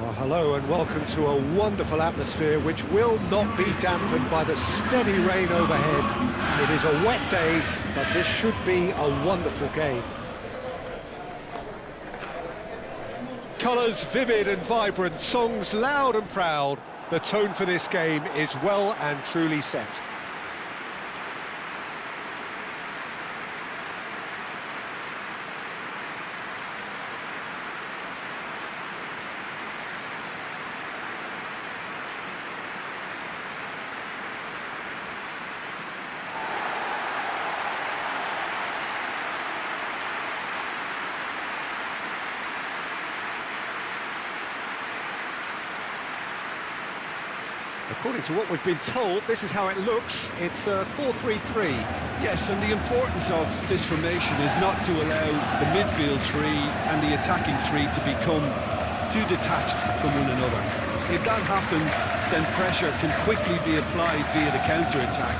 Well, hello and welcome to a wonderful atmosphere which will not be dampened by the steady rain overhead. It is a wet day, but this should be a wonderful game. Colours vivid and vibrant, songs loud and proud. The tone for this game is well and truly set. According to what we've been told, this is how it looks. It's a 4-3-3. Yes, and the importance of this formation is not to allow the midfield three and the attacking three to become too detached from one another. If that happens, then pressure can quickly be applied via the counter-attack,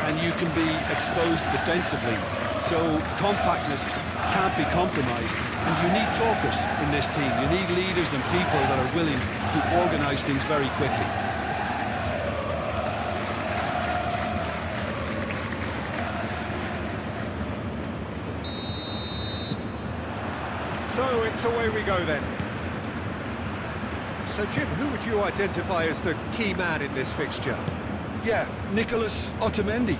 and you can be exposed defensively. So compactness can't be compromised, and you need talkers in this team. You need leaders and people that are willing to organise things very quickly. So it's away we go then. So Jim, who would you identify as the key man in this fixture? Yeah, Nicolas Otamendi.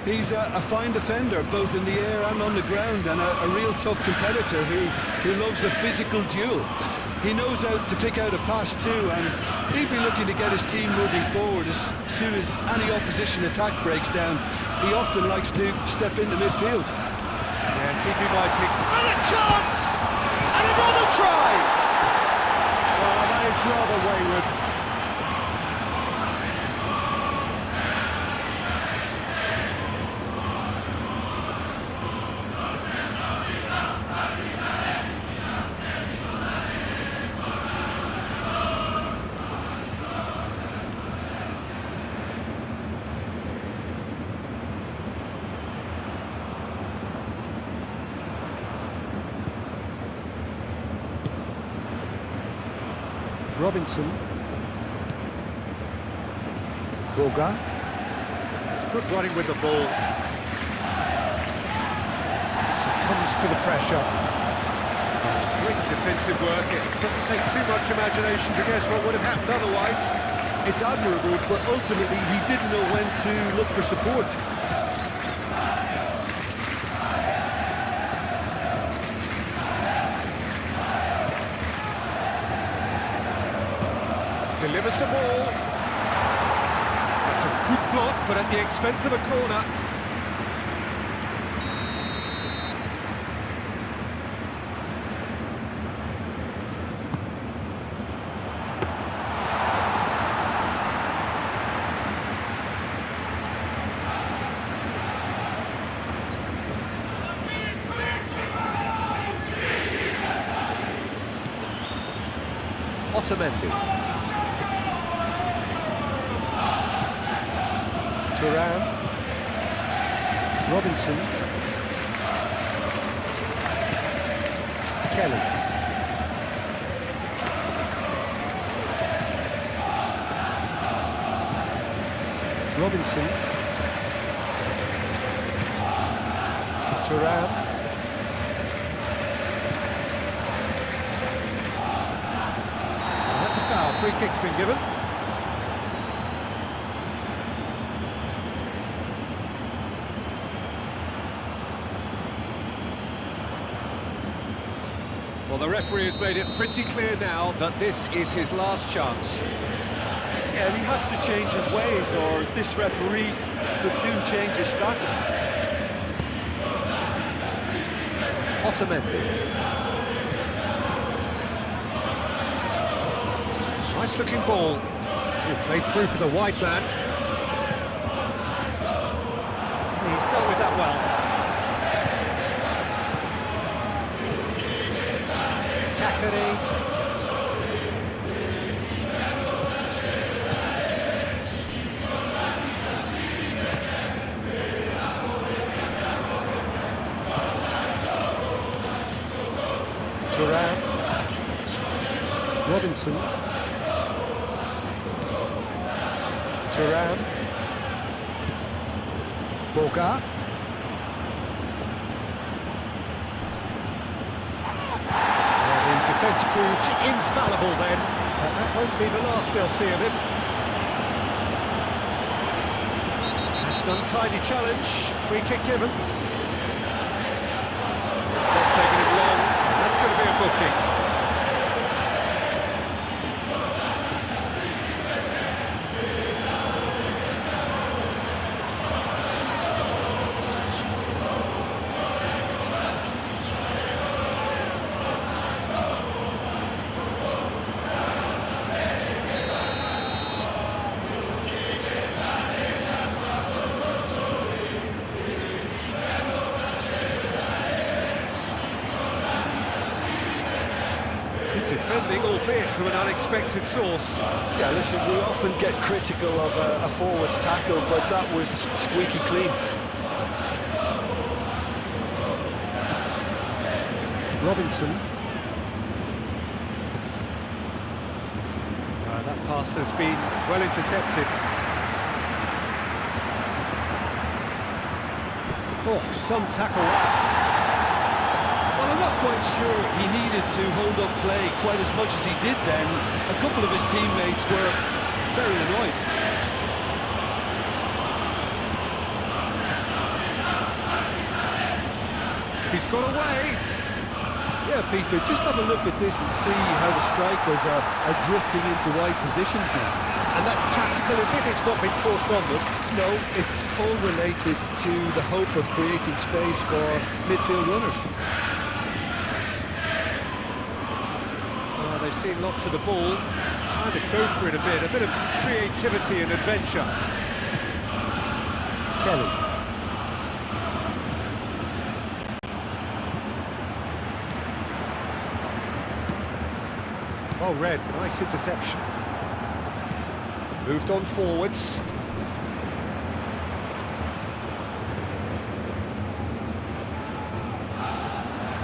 He's a fine defender, both in the air and on the ground, and a real tough competitor who loves a physical duel. He knows how to pick out a pass too, and he'd be looking to get his team moving forward as soon as any opposition attack breaks down. He often likes to step into midfield. Yes, he'd be my pick. And a chance! And another try! Well, that is rather wayward. Robinson. Boga. It's good running with the ball. Succumbs to the pressure. That's great defensive work. It doesn't take too much imagination to guess what would have happened otherwise. It's admirable, but ultimately he didn't know when to look for support. Delivers the ball. That's a good block, but at the expense of a corner. Otamendi. Thuram, Robinson, Kelly, Robinson, Thuram, that's a foul, free kick's been given. Well, the referee has made it pretty clear now that this is his last chance. Yeah, he has to change his ways, or this referee could soon change his status. Otamendi. Nice looking ball. He played through for the wide man. He's dealt with that well. Thuram. Robinson. Turan. Boga. Well, the defence proved infallible then, but that won't be the last they'll see of him. That's an untidy challenge, free kick given. It's not taking him long, that's going to be a booking. Defending, albeit from an unexpected source. Yeah, listen, we often get critical of a forward's tackle, but that was squeaky clean. Robinson. That pass has been well intercepted. Oh, some tackle that. Well, I'm not quite sure he needed to hold up play quite as much as he did then. A couple of his teammates were very annoyed. He's got away. Yeah, Peter, just have a look at this and see how the strikers are drifting into wide positions now. And that's tactical, is it? It's not been forced on them. No, it's all related to the hope of creating space for midfield runners. They've seen lots of the ball, time to go for it a bit of creativity and adventure. Kelly. Well read, nice interception. Moved on forwards.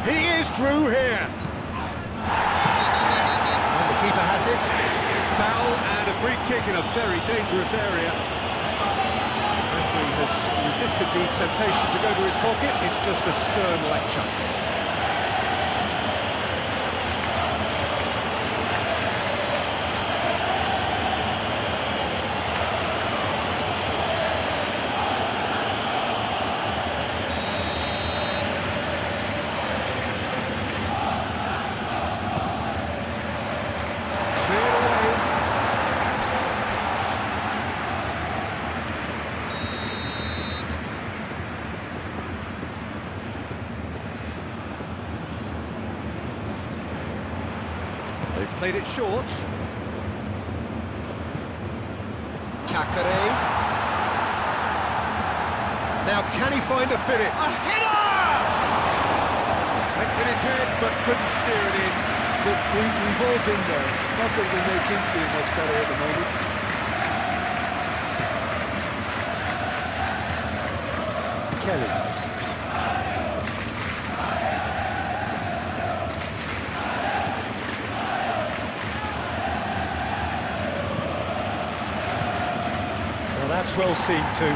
He is through here. Keeper has it. Foul and a free kick in a very dangerous area. The referee has resisted the temptation to go to his pocket. It's just a stern lecture. They've played it short. Carriera. Now can he find a finish? A header! Went in his head but couldn't steer it in. But we've all been there. Not that we make him feel much better at the moment. Kelly. That's well seen too.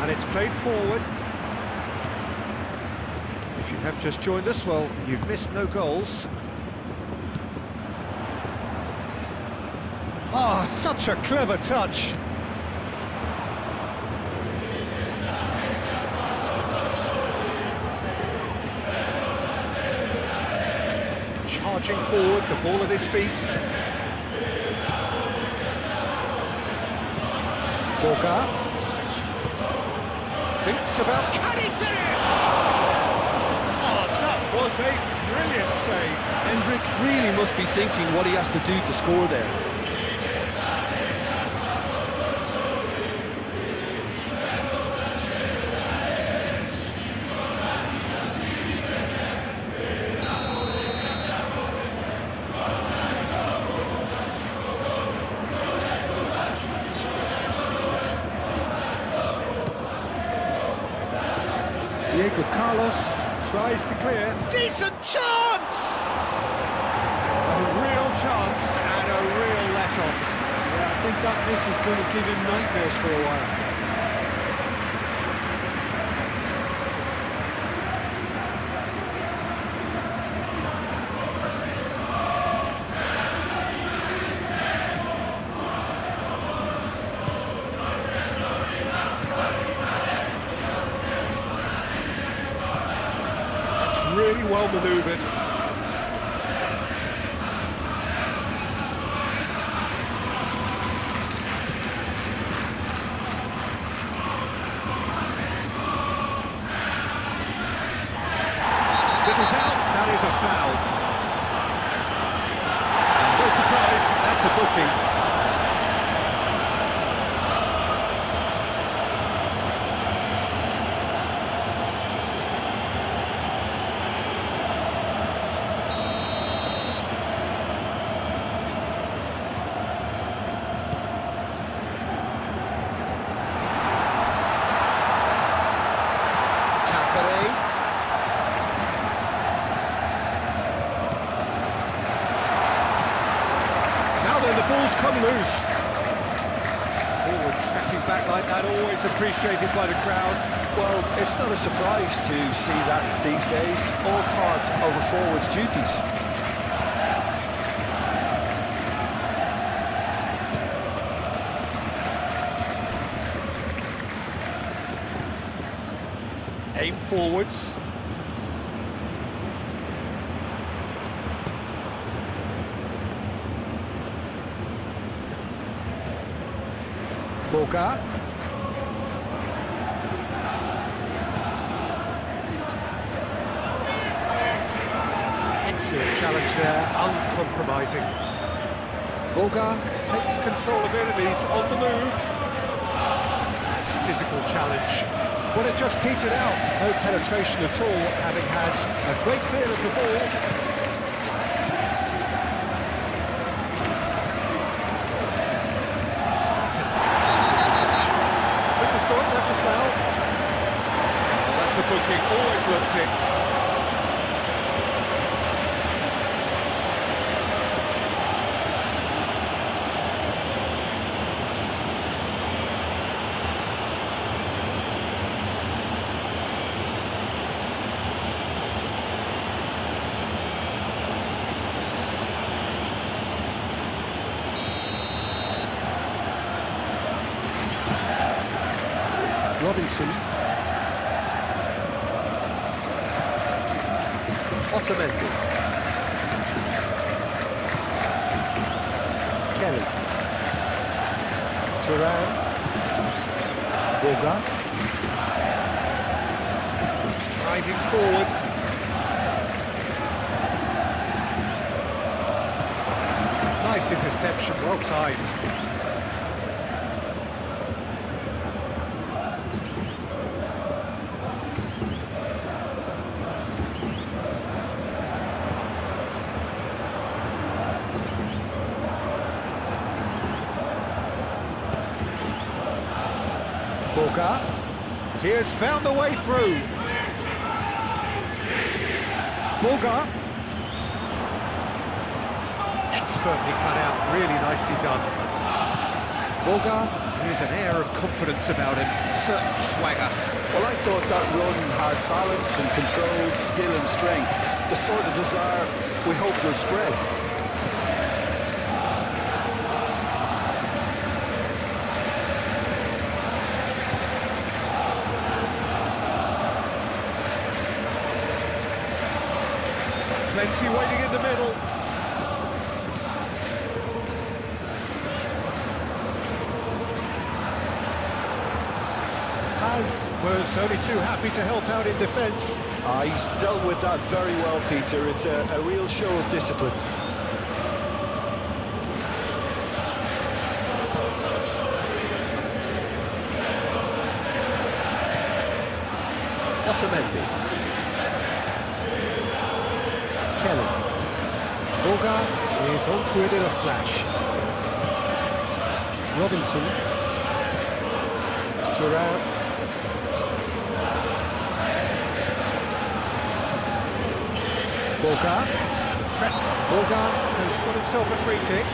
And it's played forward. If you have just joined us, well, you've missed no goals. Oh, such a clever touch. Charging forward, the ball at his feet. Boga thinks about, can he finish? Oh, that was a brilliant save. Hendrick really must be thinking what he has to do to score there. Diego Carlos tries to clear. Decent chance! think that miss is going to give him nightmares for a while. Really well manoeuvred. Little doubt, that is a foul. And no surprise, that's a booking. The ball's come loose. Forward tracking back like that, always appreciated by the crowd. Well, it's not a surprise to see that these days, all part of a forward's duties. Aim forwards. Boga. Excellent challenge there, uncompromising. Boga takes control of it and he's on the move. Nice physical challenge. Well, it just petered out. No penetration at all, having had a great deal of the ball. That's a foul. That's a booking, always looked it. Robinson. Otamendi. Kelly. Turan. Boga. Driving forward. Nice interception, well timed. Boga, he has found a way through. Boga, expertly cut out, really nicely done. Boga with an air of confidence about him, a certain swagger. Well, I thought that run had balance and control, skill and strength, the sort of desire we hope will spread. Plenty waiting in the middle. Paz was only too happy to help out in defence. He's dealt with that very well, Peter. It's a real show of discipline. Otamendi. Kelly. Boga is onto it in a flash. Robinson. Turan. Boga. Press. Boga has got himself a free kick.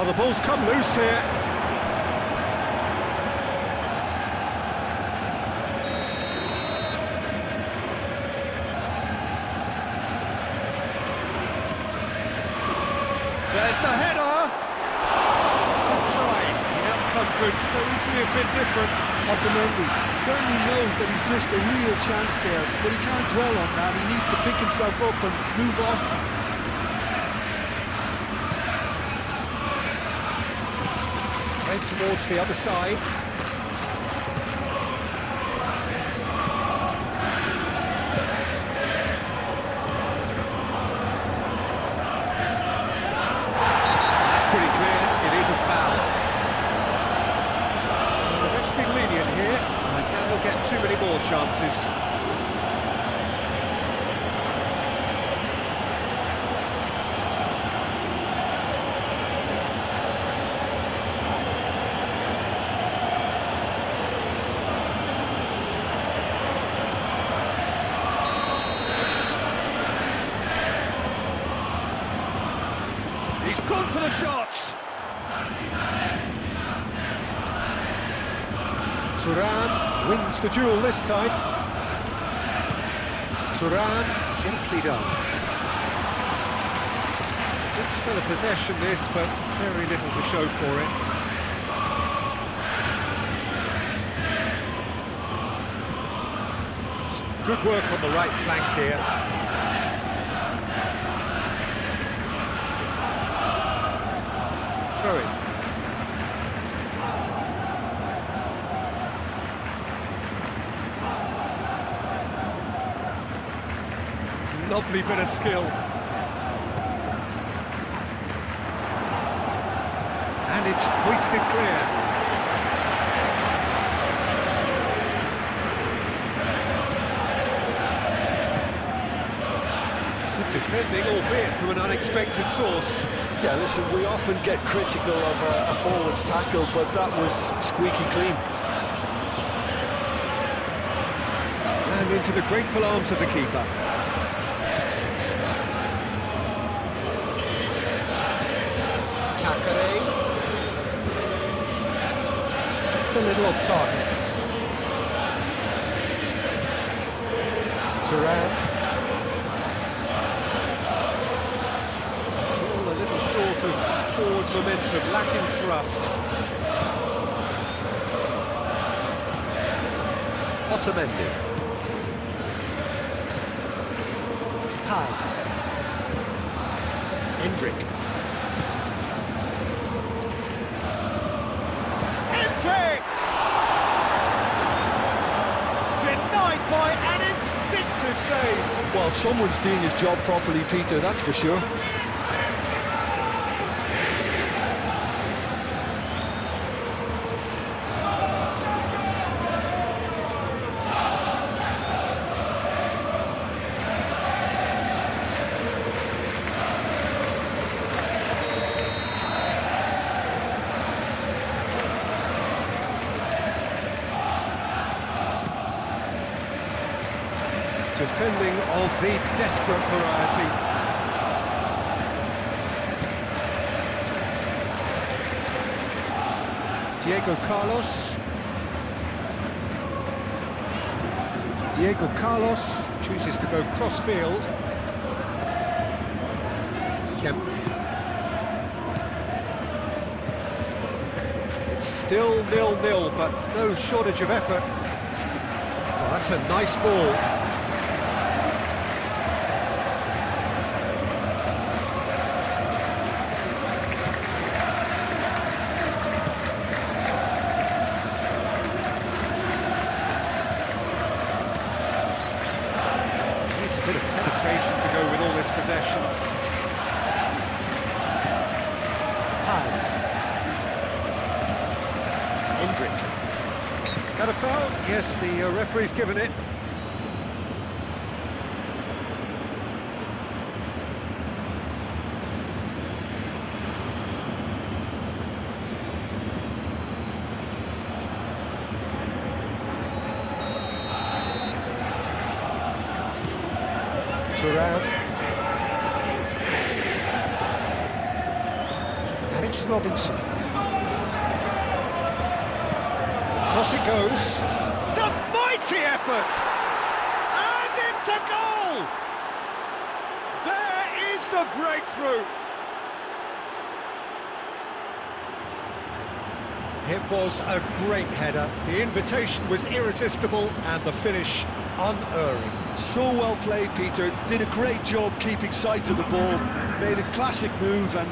Oh, the ball's come loose here. There's the header. Good try. The outcome could so easily have been different. Otamendi certainly knows that he's missed a real chance there, but he can't dwell on that. He needs to pick himself up and move on. Head towards the other side. Pretty clear, it is a foul. The ref's been lenient here. I doubt he'll get too many more chances. He's gone for the shot. Thuram wins the duel this time. Thuram gently done. Good spell of possession this, but very little to show for it. Good work on the right flank here. Throwing. Lovely bit of skill. And it's hoisted clear. Good defending, albeit from an unexpected source. Yeah, listen, we often get critical of a forward's tackle, but that was squeaky clean. And into the grateful arms of the keeper. Carriera. It's a little off target. Thuram. Short of forward momentum, lacking thrust. Otamendi. Pass. Hendrick. Hendrick! Denied by an instinctive save. Well, someone's doing his job properly, Peter, that's for sure. Defending of the desperate variety. Diego Carlos. Diego Carlos chooses to go cross-field. Kempf. It's still 0-0, but no shortage of effort. Oh, that's a nice ball. To go with all this possession. Pass. Hendrick. Got a foul? Yes, the referee's given it. Thuram. And it's Robinson. Cross it goes. It's a mighty effort! And it's a goal! There is the breakthrough! It was a great header. The invitation was irresistible and the finish unerring. So well played, Peter. Did a great job keeping sight of the ball. Made a classic move and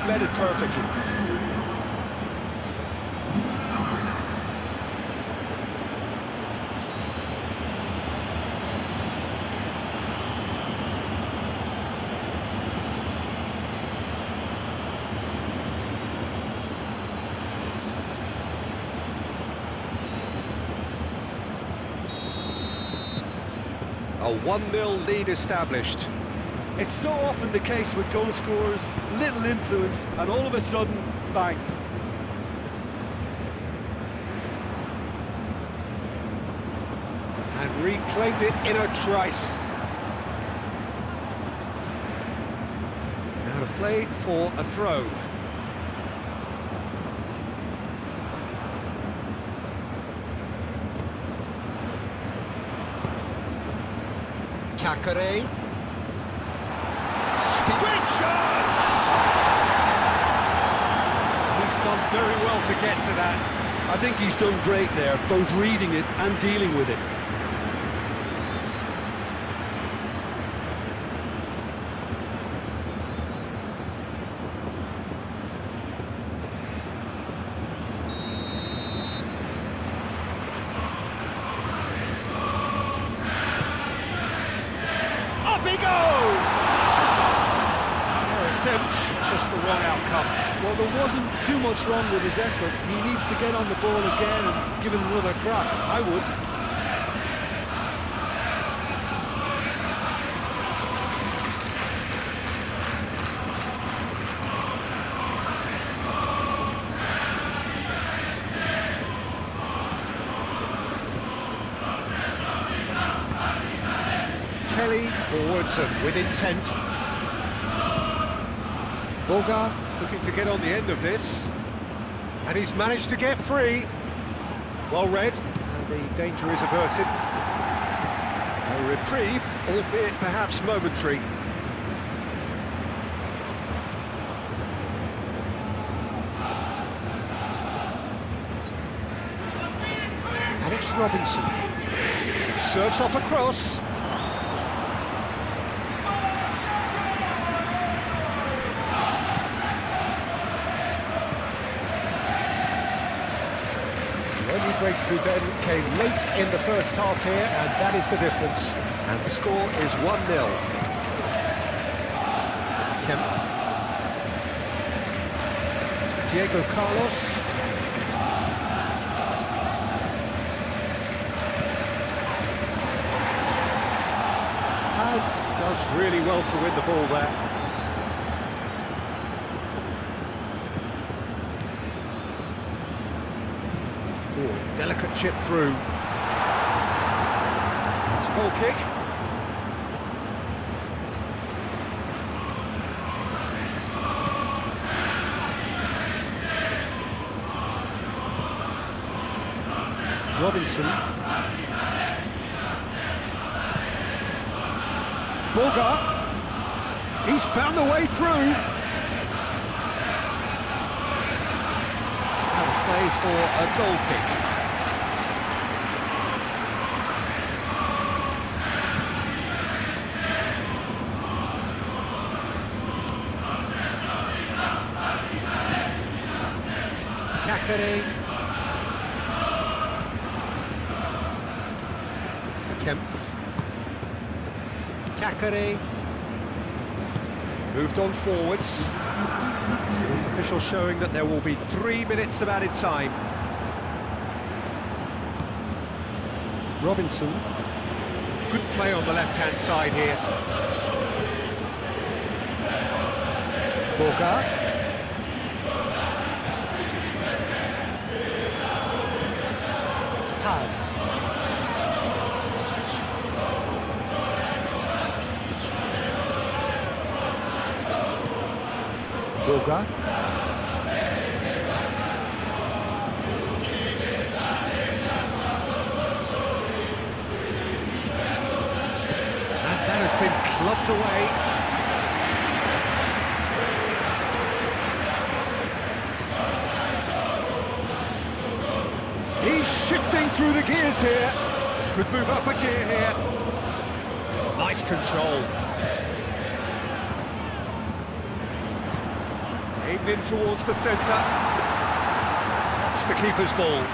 met it perfectly. A 1-0 lead established. It's so often the case with goal scorers, little influence, and all of a sudden, bang. And reclaimed it in a trice. Out of play for a throw. Carriera. Great chance! He's done very well to get to that. I think he's done great there, both reading it and dealing with it. Up he goes! Fair attempt, just the wrong outcome. Well, there wasn't too much wrong with his effort. He needs to get on the ball again and give it another crack. I would. Kelly forwards and with intent. Borga looking to get on the end of this. And he's managed to get free. Well read, and the danger is averted. A reprieve, albeit perhaps momentary. And it's Robinson. Serves up across. The only breakthrough then came late in the first half here, and that is the difference. And the score is 1-0. Kempf. Diego Carlos. Paz does really well to win the ball there. Ooh, delicate chip through. It's a goal kick. Robinson. Borga. He's found the way through. Out of play for a goal kick. Carriera. Kempf. Carriera. Moved on forwards. Fourth official showing that there will be 3 minutes of added time. Robinson. Good play on the left-hand side here. Borga. Paz. Borga. swept away. He's shifting through the gears here. Could move up a gear here. Nice control. Aimed in towards the centre. That's the keeper's ball.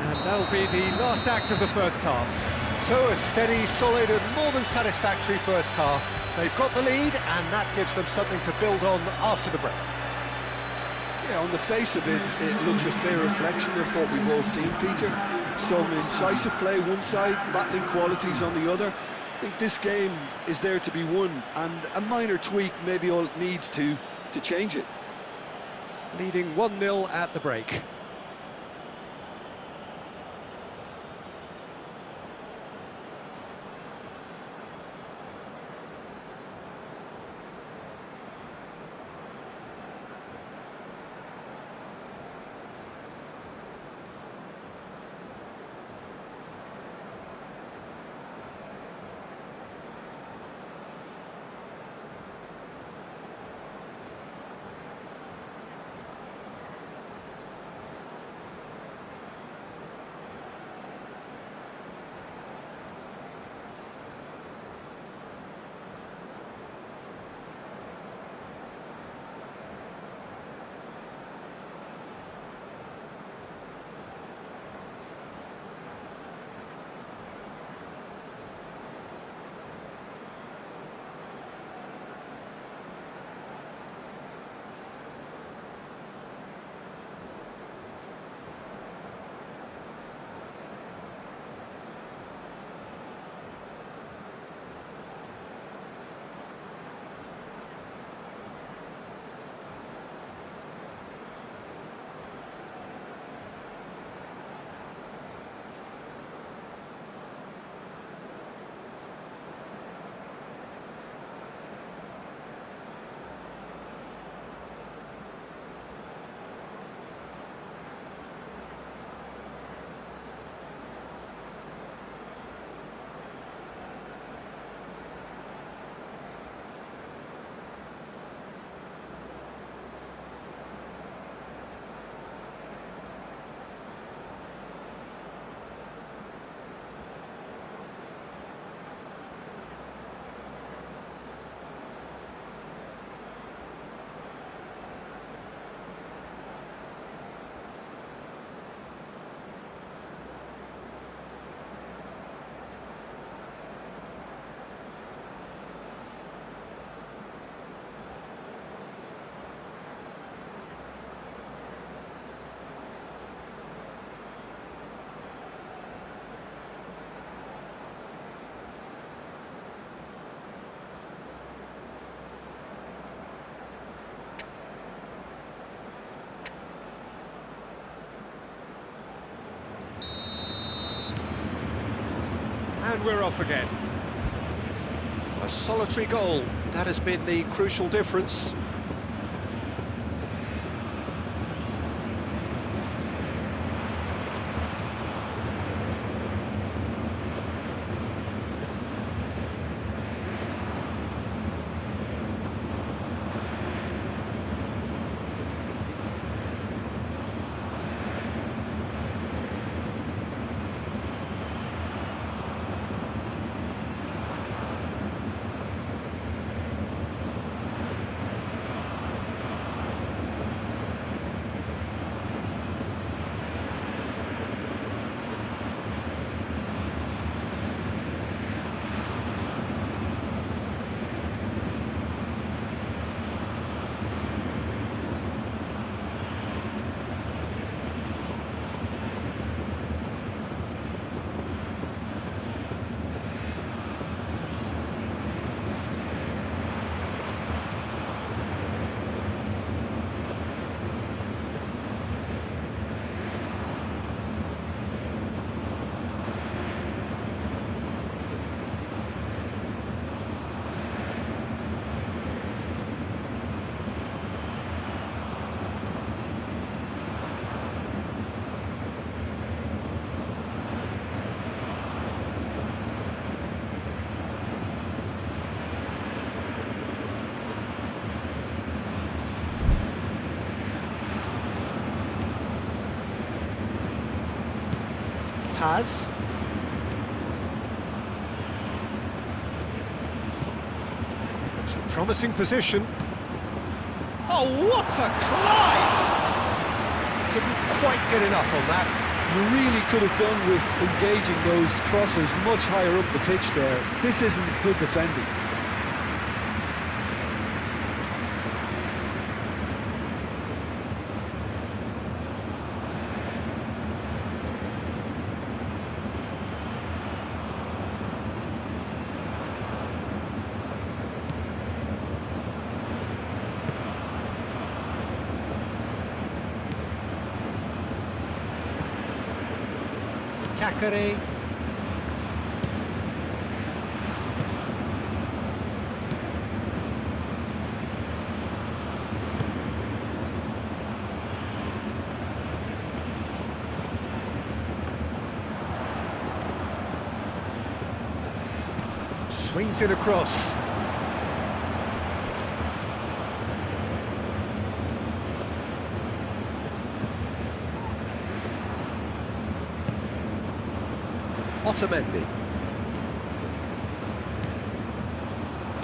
And that'll be the last act of the first half. So a steady, solid and more than satisfactory first half. They've got the lead and that gives them something to build on after the break. Yeah, on the face of it, it looks a fair reflection of what we've all seen, Peter. Some incisive play one side, battling qualities on the other. I think this game is there to be won, and a minor tweak maybe all it needs to change it. Leading 1-0 at the break. And we're off again. A solitary goal, that has been the crucial difference. Paz. It's a promising position. Oh, what a climb! Didn't quite get enough on that. You really could have done with engaging those crosses much higher up the pitch there. This isn't good defending. Carriera. Swings it across. Otamendi.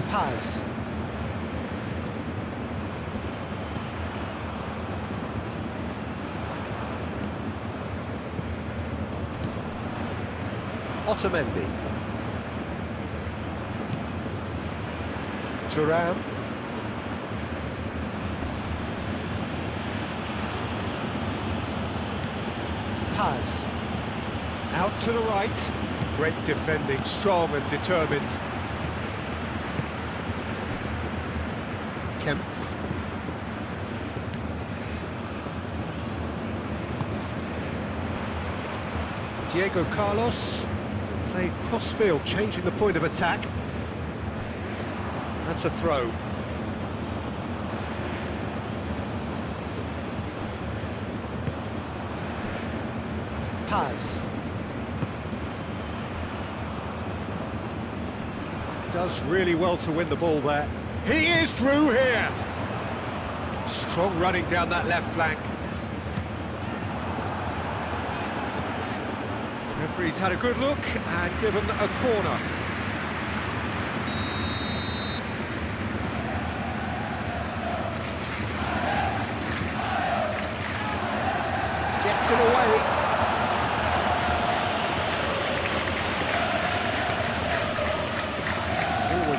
Paz. Otamendi. Thuram. Paz. Out to the right. Great defending, strong and determined. Kempf. Diego Carlos. Played cross-field, changing the point of attack. That's a throw. Paz. Does really well to win the ball there. He is through here. Strong running down that left flank. Referee's had a good look and given a corner. Gets it away.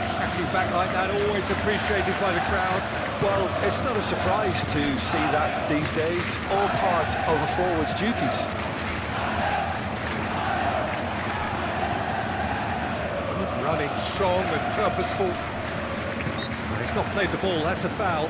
Tracking back like that, always appreciated by the crowd. Well, it's not a surprise to see that these days, all part of a forward's duties. Good running, strong and purposeful. He's not played the ball, that's a foul.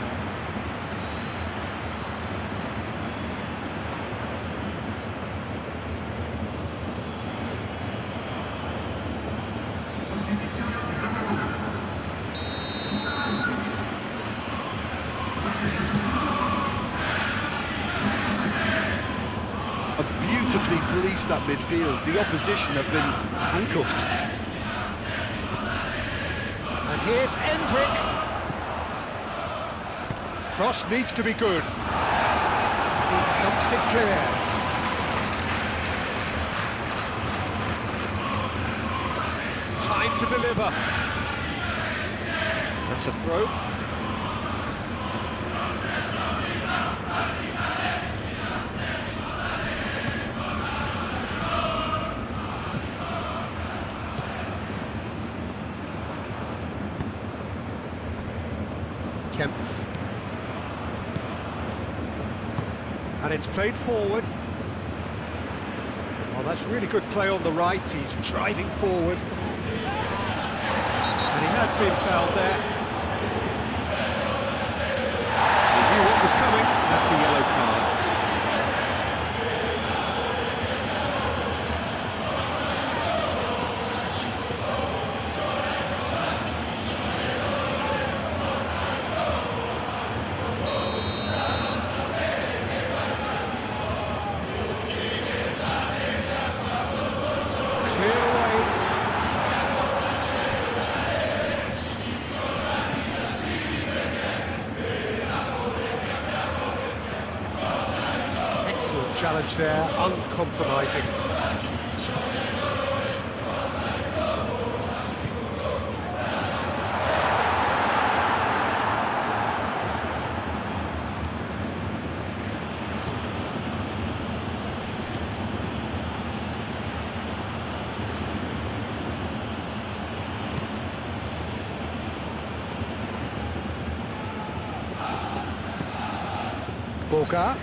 Beautifully policed that midfield. The opposition have been handcuffed. And here's Endrick. Cross needs to be good. He dumps it clear. Time to deliver. That's a throw. Kempf. And it's played forward. Well, that's really good play on the right. He's driving forward. And he has been fouled there. He knew what was coming. That's a yellow card. Challenge there, uncompromising. Boga.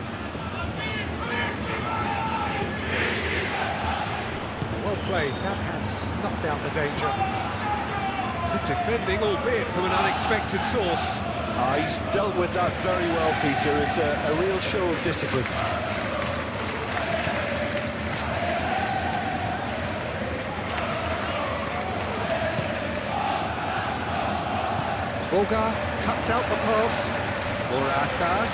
Well played, that has snuffed out the danger. Good defending, albeit from an unexpected source. He's dealt with that very well, Peter. It's a real show of discipline. Boga cuts out the pass. Morata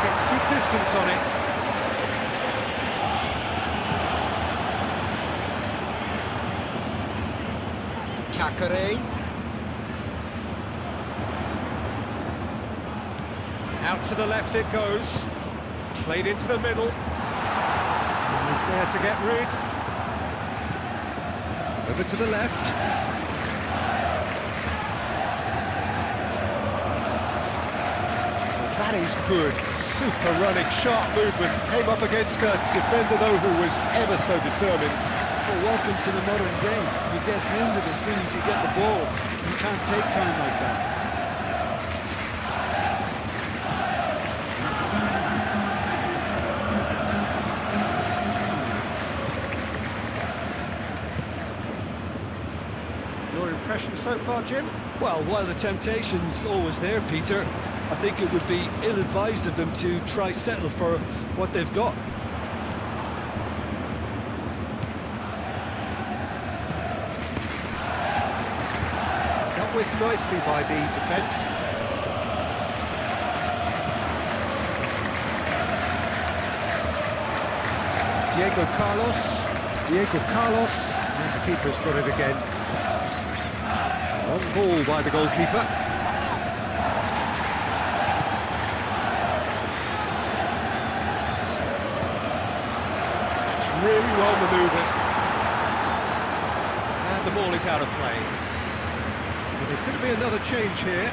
gets good distance on it. Carriera. Out to the left it goes. Played into the middle. He's there to get rid. Over to the left. That is good. Super running, sharp movement. Came up against a defender, though, who was ever so determined. Well, welcome to the modern game. You get handed as soon as you get the ball. You can't take time like that. Your impression so far, Jim? Well, while the temptation's always there, Peter, I think it would be ill-advised of them to try settle for what they've got. Dealt with nicely by the defence. Diego Carlos, and the keeper's got it again. Long ball by the goalkeeper. It's really well manoeuvred. And the ball is out of play. But there's going to be another change here.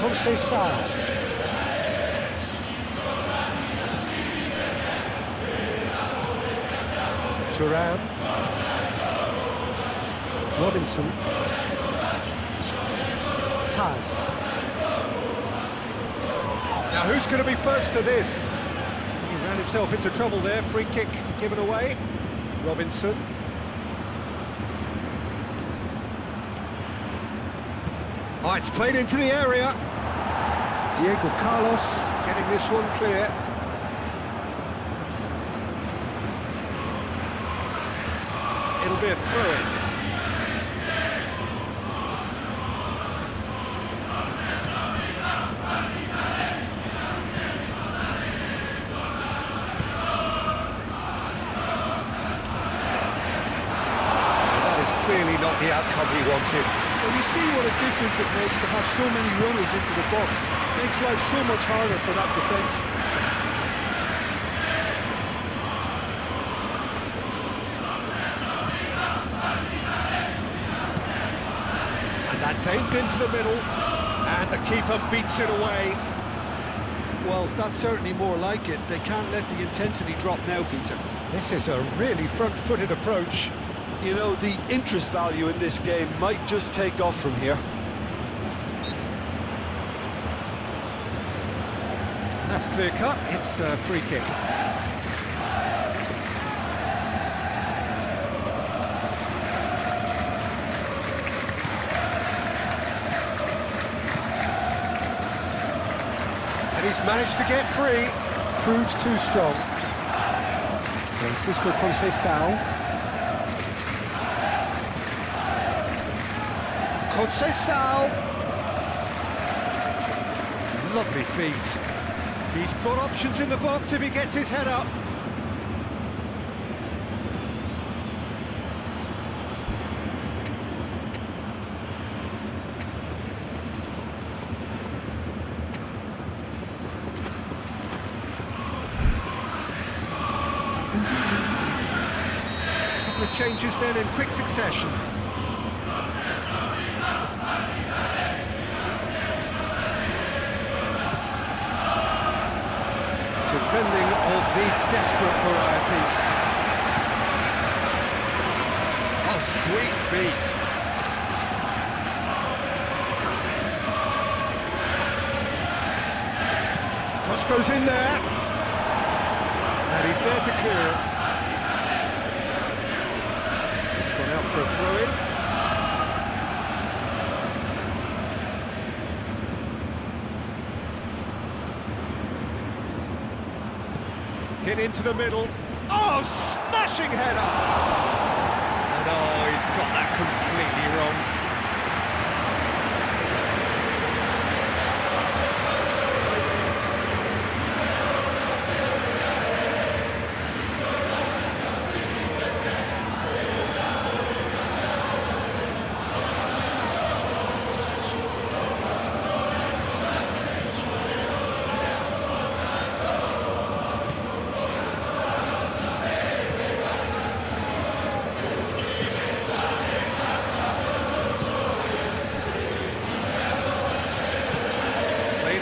Conceição. Turan. Robinson. Paz. Now who's going to be first to this? He ran himself into trouble there. Free kick given away. Robinson. Oh, it's played into the area. Diego Carlos getting this one clear. It'll be a throw-in. That is clearly not the outcome he wanted. Well, you see what a difference it makes to have so many runners into the box. Makes life so much harder for that defence. It's aimed into the middle, and the keeper beats it away. Well, that's certainly more like it. They can't let the intensity drop now, Peter. This is a really front-footed approach. You know, the interest value in this game might just take off from here. That's clear-cut. It's a free kick. And he's managed to get free. Proves too strong. Francisco Conceição. Conceição! Lovely feet. He's got options in the box if he gets his head up. Couple of changes then in quick succession. Defending of the desperate variety. Oh, sweet feet. Cross goes in there. And he's there to clear it. It's gone out for a throw-in. Hit into the middle. Oh, smashing header! And oh, he's got that completely wrong.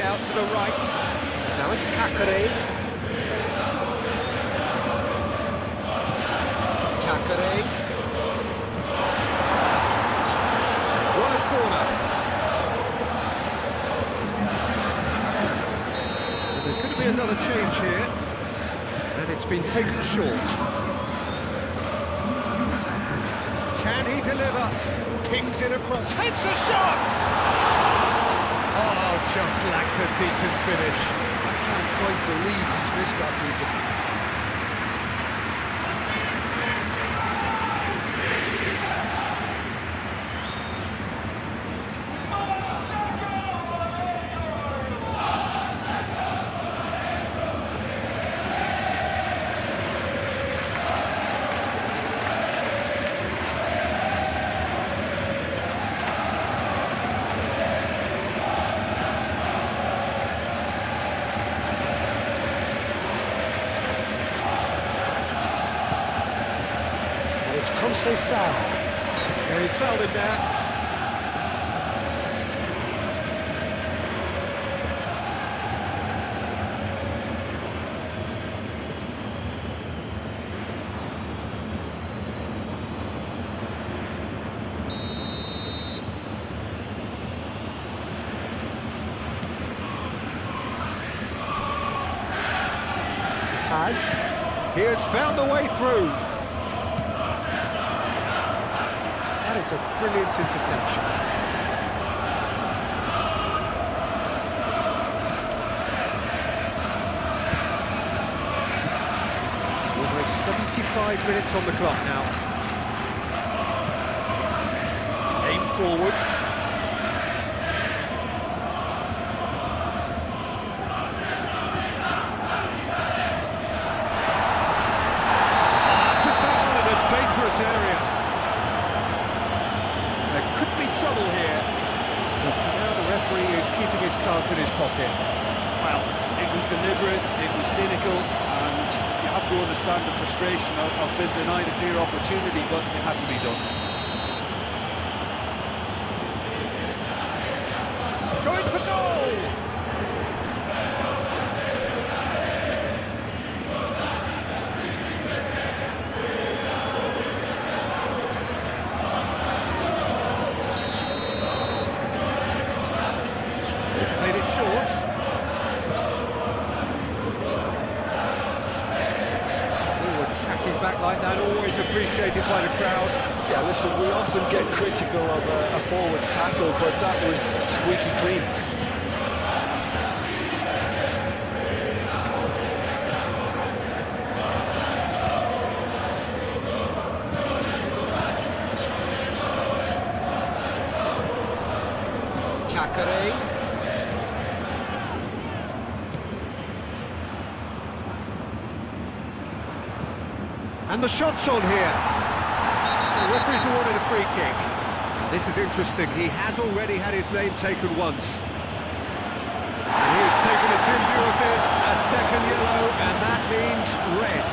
Out to the right. Now it's Carriera. Carriera. What a corner. And there's going to be another change here. And it's been taken short. Can he deliver? Pings it across. Hits a shot! Oh, just lacked a decent finish. I can't quite believe he's missed that, Peter. Conceição. Yeah, he's fouled him there. He has found the way through. That is a brilliant interception. Almost 75 minutes on the clock now. Aim forwards. That's a foul in a dangerous area. Trouble here, but for now the referee is keeping his cards in his pocket. Well, it was deliberate, it was cynical, and you have to understand the frustration of being denied a clear opportunity, but it had to be done. like that, always appreciated by the crowd. Yeah, listen, we often get critical of a forward's tackle, but that was squeaky clean. Carriera. And the shot's on here. The referee's awarded a free kick. Now, this is interesting. He has already had his name taken once. And he has taken a dim view of this, a second yellow, and that means red.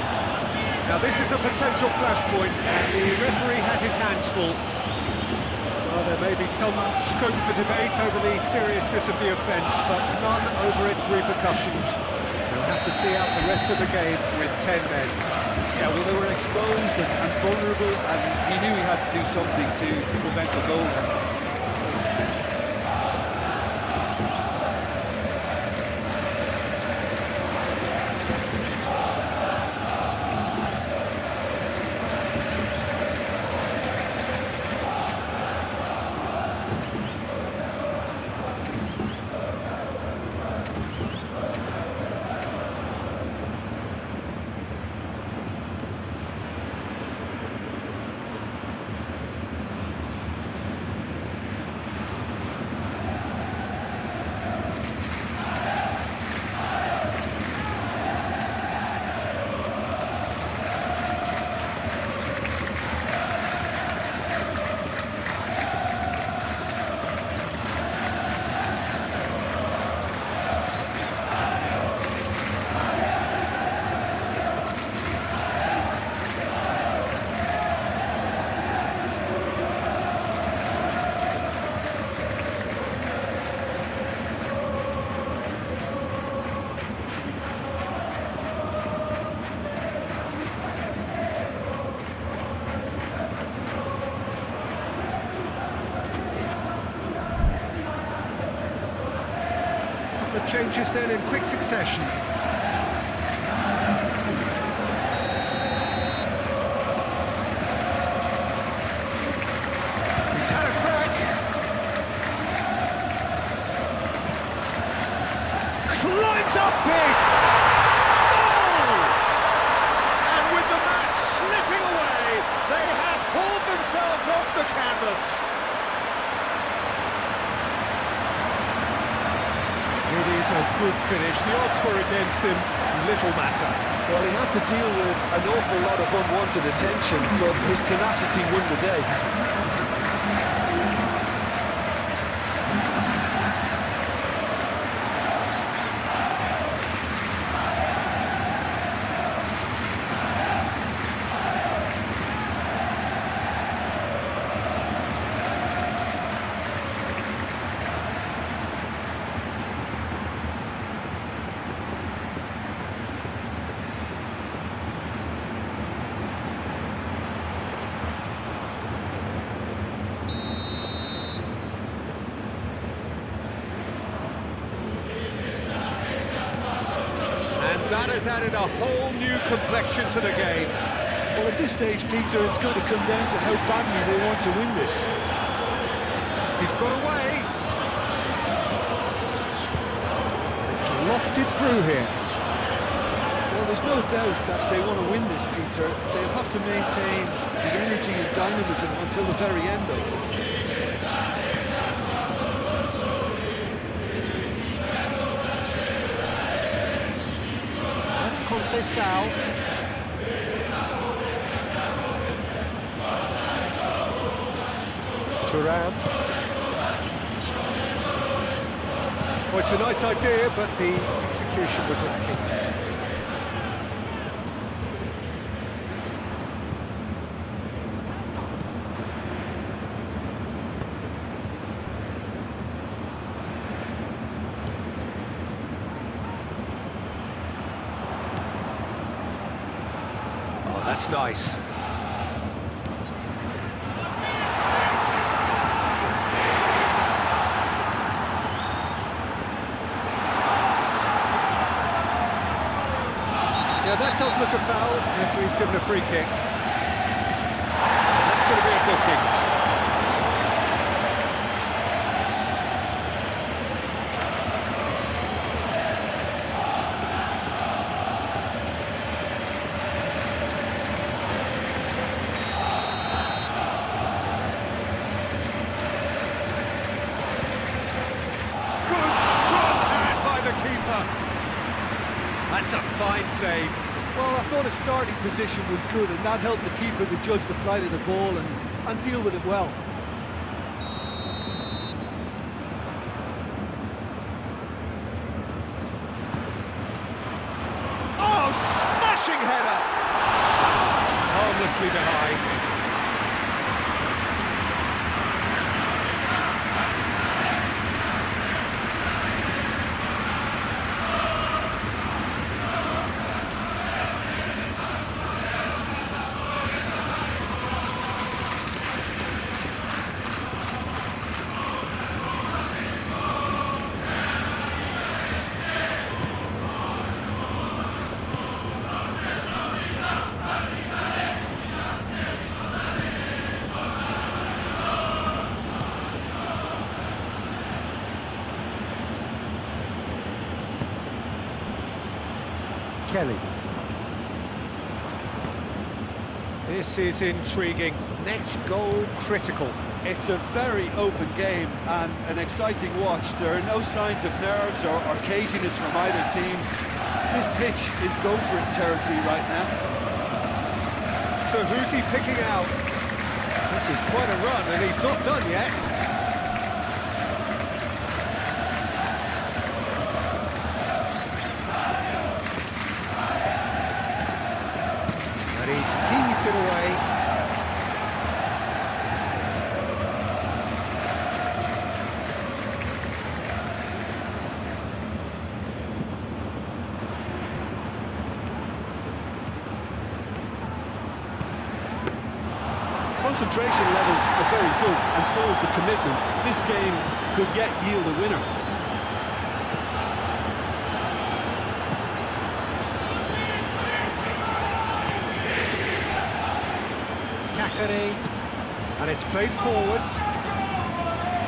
Now this is a potential flashpoint, and the referee has his hands full. Well, there may be some scope for debate over the seriousness of the offence, but none over its repercussions. We'll have to see out the rest of the game with 10 men. Yeah, well, they were exposed and vulnerable, and he knew he had to do something to prevent a goal. The changes then in quick succession. He's had a crack. Climbs up big. Goal! And with the match slipping away, they have hauled themselves off the canvas. It is a good finish. The odds were against him. Little matter. Well, he had to deal with an awful lot of unwanted attention, but his tenacity won the day. That has added a whole new complexion to the game. Well, at this stage, Peter, it's going to come down to how badly they want to win this. He's got away. It's lofted through here. Well, there's no doubt that they want to win this, Peter. They'll have to maintain the energy and dynamism until the very end, though. Conceição. Thuram. Well, it's a nice idea, but the execution was lacking. That's nice. Yeah, that does look a foul. The referee's given a free kick. That's going to be a booking. That's a fine save. Well, I thought his starting position was good, and that helped the keeper to judge the flight of the ball and deal with it well. Oh, smashing header! Harmlessly behind. Kelly. This is intriguing. Next goal critical. It's a very open game and an exciting watch. There are no signs of nerves or caginess from either team. This pitch is go-for-it territory right now. So who's he picking out? This is quite a run and he's not done yet. He's heaved it away. Concentration levels are very good, and so is the commitment. This game could yet yield a winner. And it's played forward.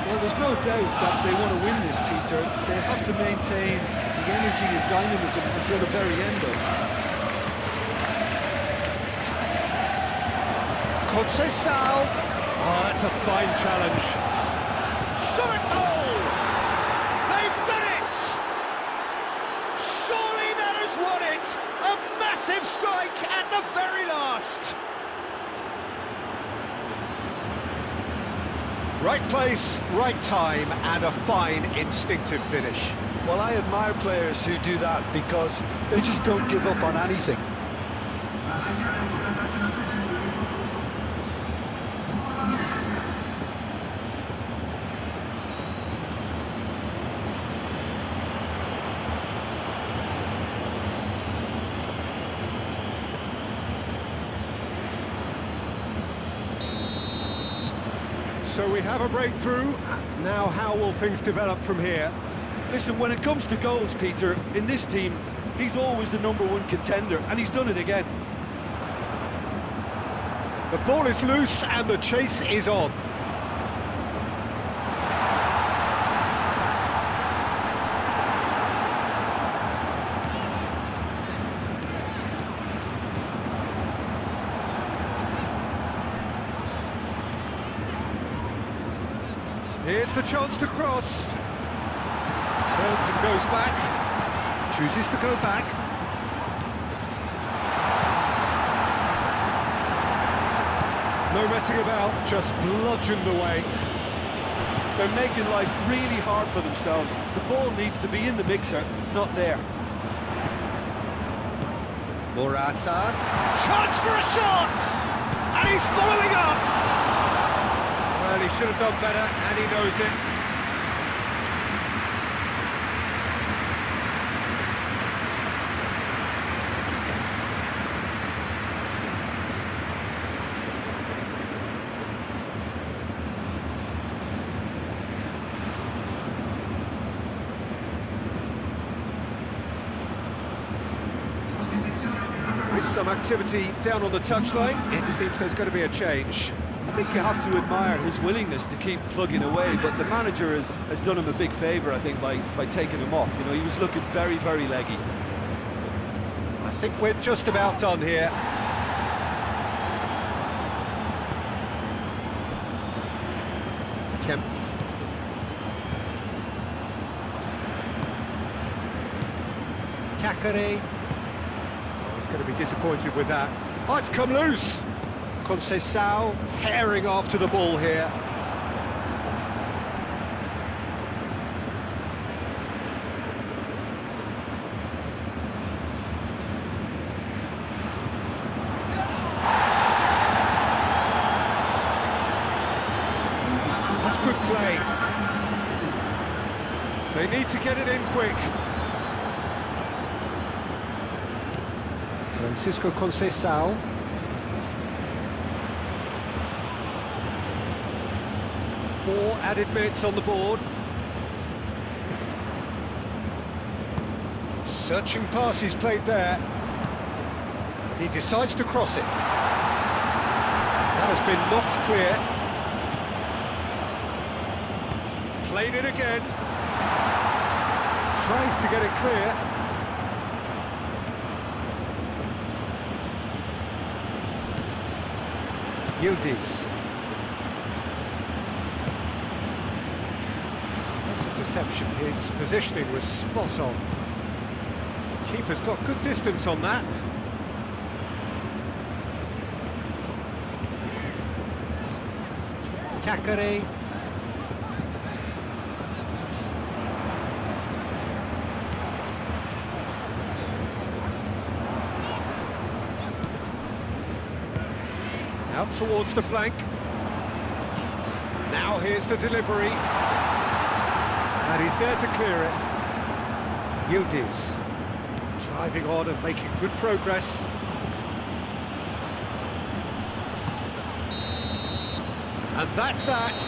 Well, there's no doubt that they want to win this, Peter. They have to maintain the energy and dynamism until the very end, though. Conceição. Oh, that's a fine challenge. Shot at goal! They've done it! Surely that has won it! A massive strike at the very last! Right place, right time, and a fine instinctive finish. Well, I admire players who do that because they just don't give up on anything. So we have a breakthrough. Now how will things develop from here? Listen, when it comes to goals, Peter, in this team, he's always the #1 contender, and he's done it again. The ball is loose and the chase is on. Here's the chance to cross. Turns and goes back. Chooses to go back. No messing about, just bludgeoned away. They're making life really hard for themselves. The ball needs to be in the mixer, not there. Morata. Chance for a shot! And he's following up! Well, he should have done better, and he knows it. some activity down on the touchline. It seems there's going to be a change. I think you have to admire his willingness to keep plugging away, but the manager has done him a big favour, I think, by taking him off. You know, he was looking very, very leggy. I think we're just about done here. Kempf. Carriera. Oh, he's going to be disappointed with that. Oh, it's come loose! Conceição herring after the ball here. That's good play. They need to get it in quick. Francisco Conceição. Four added minutes on the board. Searching pass he's played there. And he decides to cross it. That has been knocked clear. Played it again. Tries to get it clear. Yildiz. That's a deception. His positioning was spot on. Keeper's got good distance on that. Carriera. Out towards the flank. Now here's the delivery. And he's there to clear it. Yildiz driving on and making good progress. And that's that.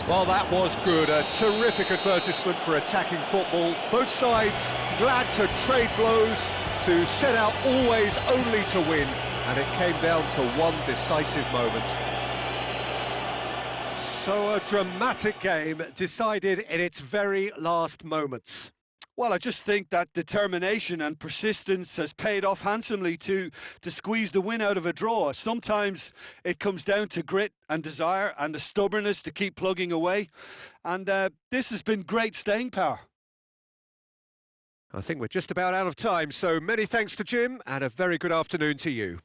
Well, that was good. A terrific advertisement for attacking football. Both sides glad to trade blows, to set out always only to win. And it came down to one decisive moment. So a dramatic game decided in its very last moments. Well, I just think that determination and persistence has paid off handsomely to squeeze the win out of a draw. Sometimes it comes down to grit and desire and the stubbornness to keep plugging away. And this has been great staying power. I think we're just about out of time, so many thanks to Jim and a very good afternoon to you.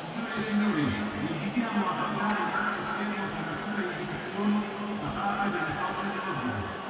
Signore, vi invitiamo a guardare il calcio serio per alcune indicazioni da parte delle forze dell'ordine.